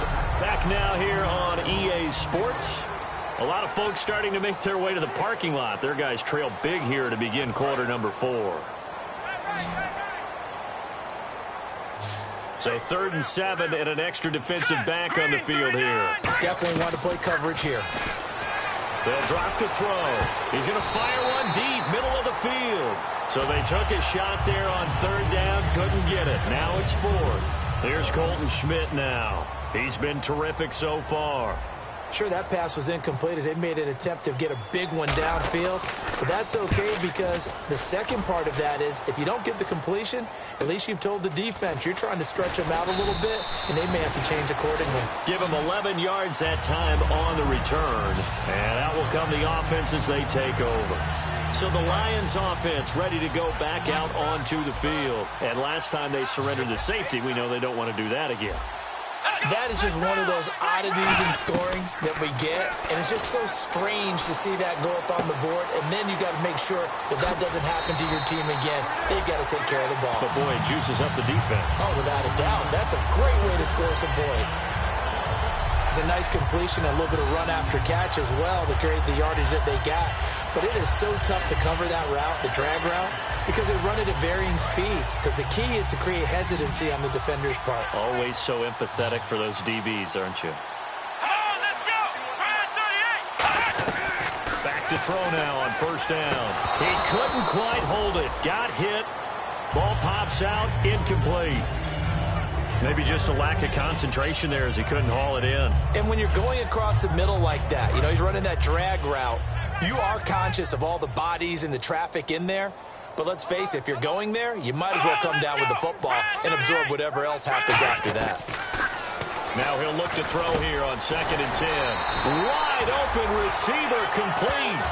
Back now here on EA Sports. A lot of folks starting to make their way to the parking lot. Their guys trail big here to begin quarter number 4. So 3rd and 7 and an extra defensive back on the field here. Definitely want to play coverage here. They'll drop the throw. He's going to fire one deep, middle of the field. So they took a shot there on 3rd down, couldn't get it. Now it's 4th. Here's Colton Schmidt now. He's been terrific so far. Sure, that pass was incomplete as they made an attempt to get a big one downfield. But that's okay because the second part of that is if you don't get the completion, at least you've told the defense you're trying to stretch them out a little bit, and they may have to change accordingly. Give them 11 yards that time on the return. And out will come the offense as they take over. So the Lions offense ready to go back out onto the field. And last time they surrendered the safety, we know they don't want to do that again. That is just one of those oddities in scoring that we get, and it's just so strange to see that go up on the board, and then you got to make sure that that doesn't happen to your team again. They've got to take care of the ball. But, boy, it juices up the defense. Oh, without a doubt. That's a great way to score some points. It's a nice completion, a little bit of run after catch as well to create the yardage that they got. but it is so tough to cover that route, the drag route, because they run it at varying speeds, because the key is to create hesitancy on the defender's part. Always so empathetic for those DBs, aren't you? Come on, let's go. Brand 38. Back to throw now on first down. He couldn't quite hold it. Got hit. Ball pops out. Incomplete. Maybe just a lack of concentration there as he couldn't haul it in. And when you're going across the middle like that, you know, he's running that drag route, you are conscious of all the bodies and the traffic in there. But let's face it, if you're going there, you might as well come down with the football and absorb whatever else happens after that. Now he'll look to throw here on 2nd and 10. Wide open receiver complete.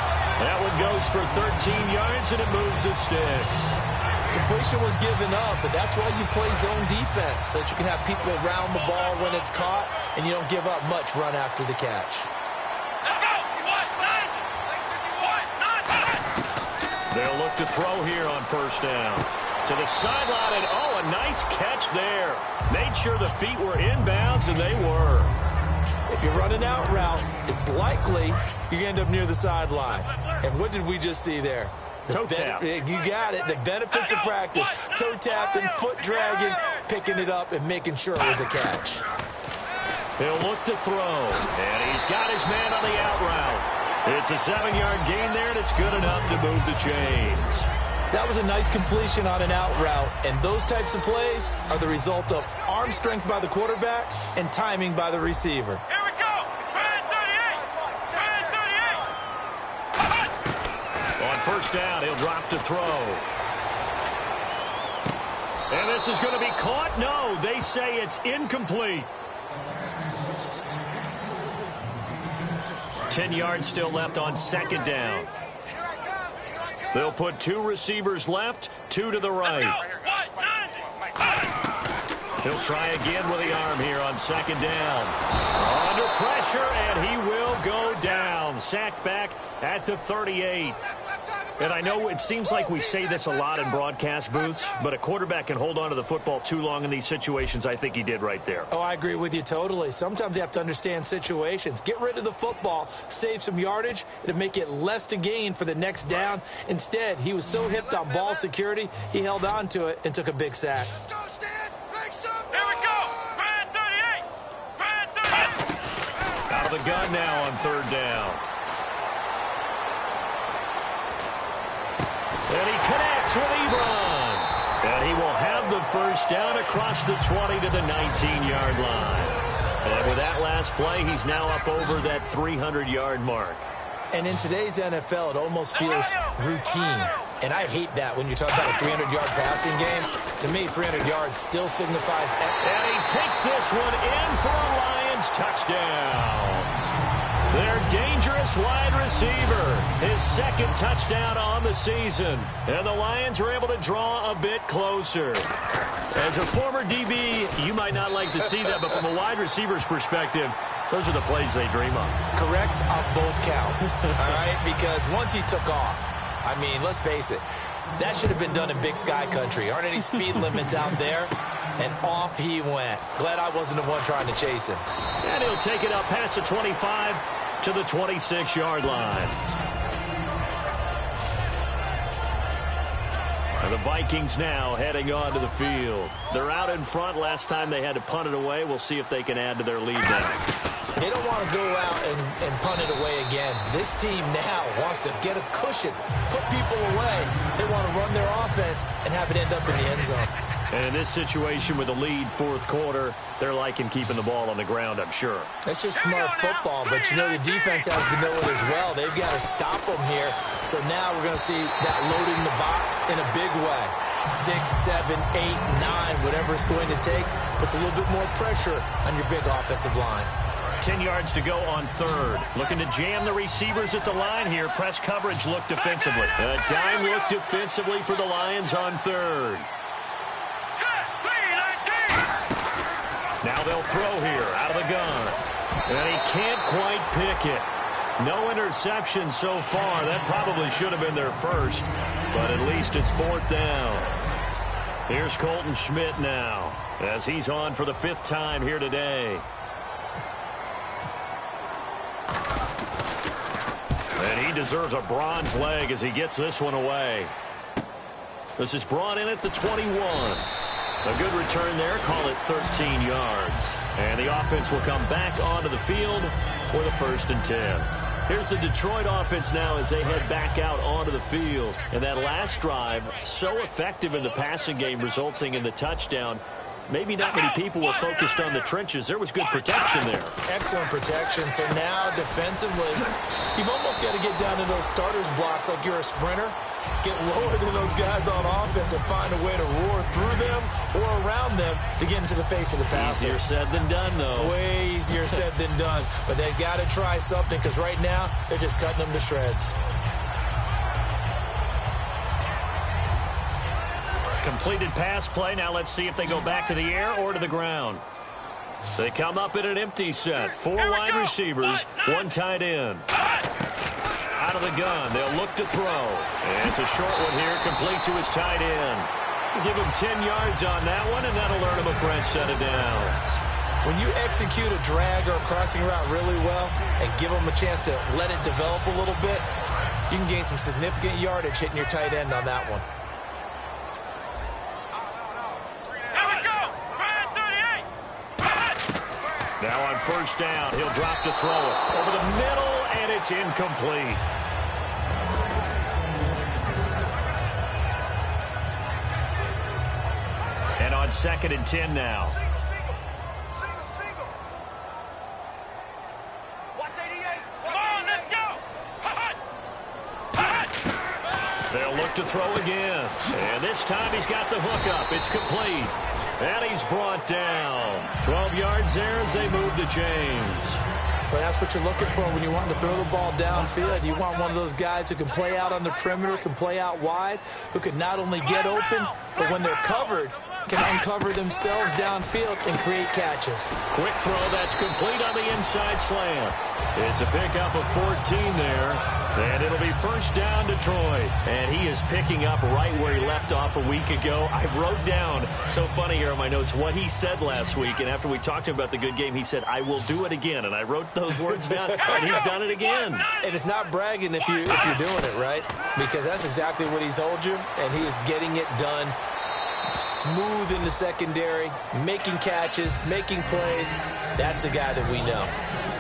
That one goes for 13 yards, and it moves the sticks. Completion was given up, but that's why you play zone defense, so that you can have people around the ball when it's caught, and you don't give up much run after the catch. Let's go. They'll look to throw here on first down. To the sideline, and oh, a nice catch there. Made sure the feet were inbounds, and they were. If you're running out route, it's likely you end up near the sideline. And what did we just see there? Toe tap. You got it. The benefits of practice. Toe tapping, foot dragging, picking it up, and making sure it was a catch. He'll look to throw, and he's got his man on the out route. It's a 7-yard gain there, and it's good enough to move the chains. That was a nice completion on an out route, and those types of plays are the result of arm strength by the quarterback and timing by the receiver. Here we go. Brand 38. On first down, he'll drop to throw. And this is going to be caught. No, they say it's incomplete. 10 yards still left on 2nd down. They'll put 2 receivers left, 2 to the right. He'll try again with the arm here on 2nd down. Under pressure, and he will go down. Sacked back at the 38. And I know it seems like we say this a lot in broadcast booths, but a quarterback can hold on to the football too long in these situations. I think he did right there. Oh, I agree with you totally. Sometimes you have to understand situations. Get rid of the football, save some yardage, and make it less to gain for the next down. Instead, he was so hipped on ball security, he held on to it and took a big sack. Here we go. Brand 38. Brand 38. Out of the gun now on 3rd down. And he connects with Ebron. And he will have the first down across the 20 to the 19-yard line. And with that last play, he's now up over that 300-yard mark. And in today's NFL, it almost feels routine. And I hate that when you talk about a 300-yard passing game. To me, 300 yards still signifies... And he takes this one in for a Lions touchdown. Their dangerous wide receiver, his 2nd touchdown on the season. And the Lions are able to draw a bit closer. As a former DB, you might not like to see that, but from a wide receiver's perspective, those are the plays they dream of. Correct on both counts, all right? Because once he took off, I mean, let's face it, that should have been done in Big Sky country. Aren't any speed limits out there? And off he went. Glad I wasn't the one trying to chase him. And he'll take it up past the 25 to the 26-yard line. And the Vikings now heading onto the field. They're out in front. Last time they had to punt it away. We'll see if they can add to their lead now. They don't want to go out and punt it away again. This team now wants to get a cushion, put people away. They want to run their offense and have it end up in the end zone. And in this situation with the lead 4th quarter, they're liking keeping the ball on the ground, I'm sure. It's just smart football, but you know the defense has to know it as well. They've got to stop them here. So now we're going to see that loading the box in a big way. 6, 7, 8, 9, whatever it's going to take, puts a little bit more pressure on your big offensive line. 10 yards to go on 3rd. Looking to jam the receivers at the line here. Press coverage look defensively. A dime look defensively for the Lions on 3rd. Now they'll throw here out of the gun. And he can't quite pick it. No interception so far. That probably should have been their first. But at least it's 4th down. Here's Colton Schmidt now as he's on for the 5th time here today. And he deserves a bronze leg as he gets this one away. This is brought in at the 21. A good return there. Call it 13 yards. And the offense will come back onto the field for the 1st and 10. Here's the Detroit offense now as they head back out onto the field. And that last drive, so effective in the passing game, resulting in the touchdown. Maybe not many people were focused on the trenches. There was good protection there. Excellent protection. So now defensively, you've almost got to get down to those starters blocks like you're a sprinter. Get lower than those guys on offense and find a way to roar through them or around them to get into the face of the passer. Easier said than done, though. Way easier said than done. But they've got to try something because right now they're just cutting them to shreds. Completed pass play. Now let's see if they go back to the air or to the ground. They come up in an empty set. 4 wide receivers, 1 tight end. Out of the gun, they'll look to throw. And it's a short one here, complete to his tight end. Give him 10 yards on that one, and that'll earn him a fresh set of downs. When you execute a drag or a crossing route really well and give them a chance to let it develop a little bit, you can gain some significant yardage hitting your tight end on that one. Now on 1st down, he'll drop to throw it. Over the middle, and it's incomplete. And on 2nd and 10 now. They'll look to throw again. And this time he's got the hook up. It's complete. And he's brought down. 12 yards there as they move the chains. Well, that's what you're looking for when you want to throw the ball downfield. You want one of those guys who can play out on the perimeter, can play out wide, who can not only get open, but when they're covered, can uncover themselves downfield and create catches. Quick throw that's complete on the inside slant. It's a pickup of 14 there. And it'll be 1st down Detroit. And he is picking up right where he left off a week ago. I wrote down, so funny here on my notes, what he said last week. And after we talked to him about the good game, he said, I will do it again. And I wrote those words down, and he's done it again. And it's not bragging if you're doing it, right? Because that's exactly what he's told you, and he is getting it done smooth in the secondary, making catches, making plays. That's the guy that we know.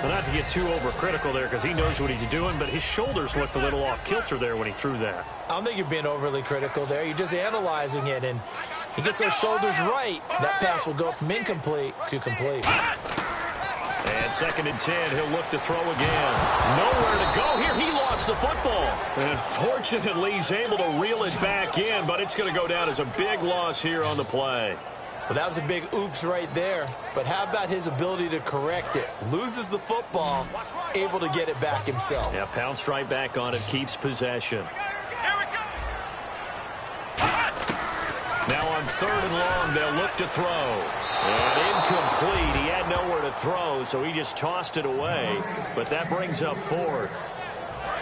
Well, not to get too overcritical there because he knows what he's doing, but his shoulders looked a little off kilter there when he threw that. I don't think you're being overly critical there. You're just analyzing it, and he gets those shoulders right. That pass will go from incomplete to complete. And 2nd and 10, he'll look to throw again. Nowhere to go here. He lost the football. And fortunately, he's able to reel it back in, but it's going to go down as a big loss here on the play. Well, that was a big oops right there. But how about his ability to correct it? Loses the football, able to get it back himself. Yeah, pounced right back on it, keeps possession. Now on 3rd and long, they'll look to throw. And incomplete. He had nowhere to throw, so he just tossed it away. But that brings up 4th.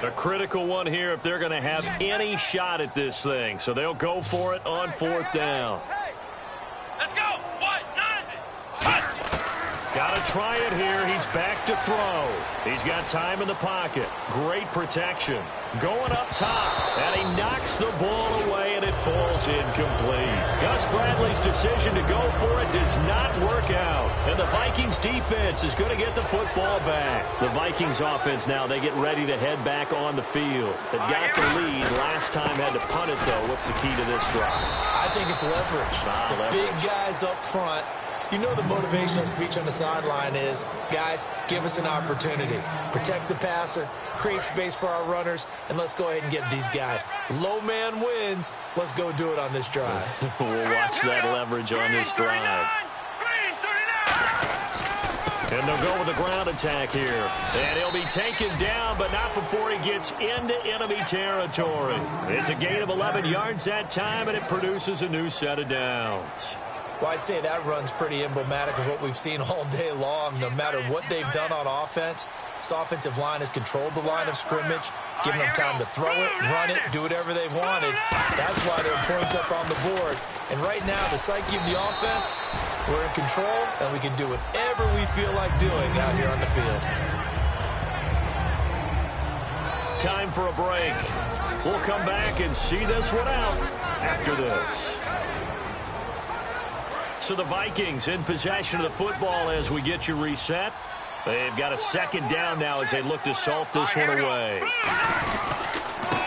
A critical one here if they're going to have any shot at this thing. So they'll go for it on 4th down. Let's go. Got to try it here. He's back to throw. He's got time in the pocket. Great protection. Going up top. And he knocks the ball away, and it falls incomplete. Gus Bradley's decision to go for it does not work out. And the Vikings defense is going to get the football back. The Vikings offense now, they get ready to head back on the field. They've got the lead. Last time had to punt it, though. What's the key to this drive? I think it's leverage. The big guys up front. You know the motivational speech on the sideline is, guys, give us an opportunity. Protect the passer, create space for our runners, and let's go ahead and get these guys. Low man wins. Let's go do it on this drive. We'll watch that leverage on this drive. And they'll go with a ground attack here. And he'll be taken down, but not before he gets into enemy territory. It's a gain of 11 yards that time, and it produces a new set of downs. Well, I'd say that run's pretty emblematic of what we've seen all day long. No matter what they've done on offense, this offensive line has controlled the line of scrimmage, given them time to throw it, run it, do whatever they wanted. That's why they're points up on the board. And right now, the psyche of the offense, we're in control, and we can do whatever we feel like doing out here on the field. time for a break. We'll come back and see this one out after this. So the Vikings in possession of the football as we get you reset. They've got a second down now as they look to salt this one away.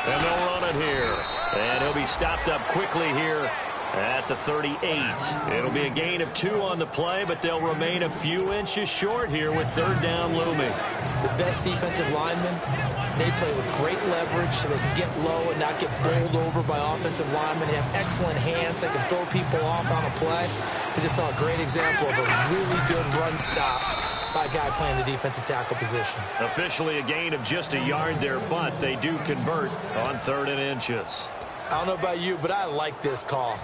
And they'll run it here. And he'll be stopped up quickly here at the 38. It'll be a gain of 2 on the play, but they'll remain a few inches short here with third down looming. The best defensive linemen, they play with great leverage so they can get low and not get bowled over by offensive linemen. They have excellent hands. They can throw people off on a play. We just saw a great example of a really good run stop by a guy playing the defensive tackle position. Officially a gain of just a yard there, but they do convert on 3rd and inches. I don't know about you, but I like this call.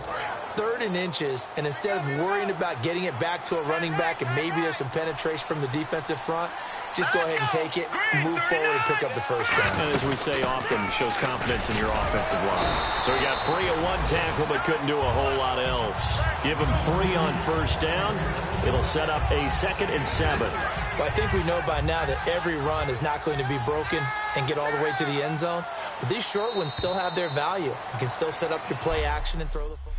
3rd and inches, and instead of worrying about getting it back to a running back and maybe there's some penetration from the defensive front, just go ahead and take it, move forward, and pick up the first down. And as we say often, shows confidence in your offensive line. So he got free of 1 tackle but couldn't do a whole lot else. Give him 3 on first down. It'll set up a 2nd and 7. Well, I think we know by now that every run is not going to be broken and get all the way to the end zone. But these short ones still have their value. You can still set up your play action and throw the football.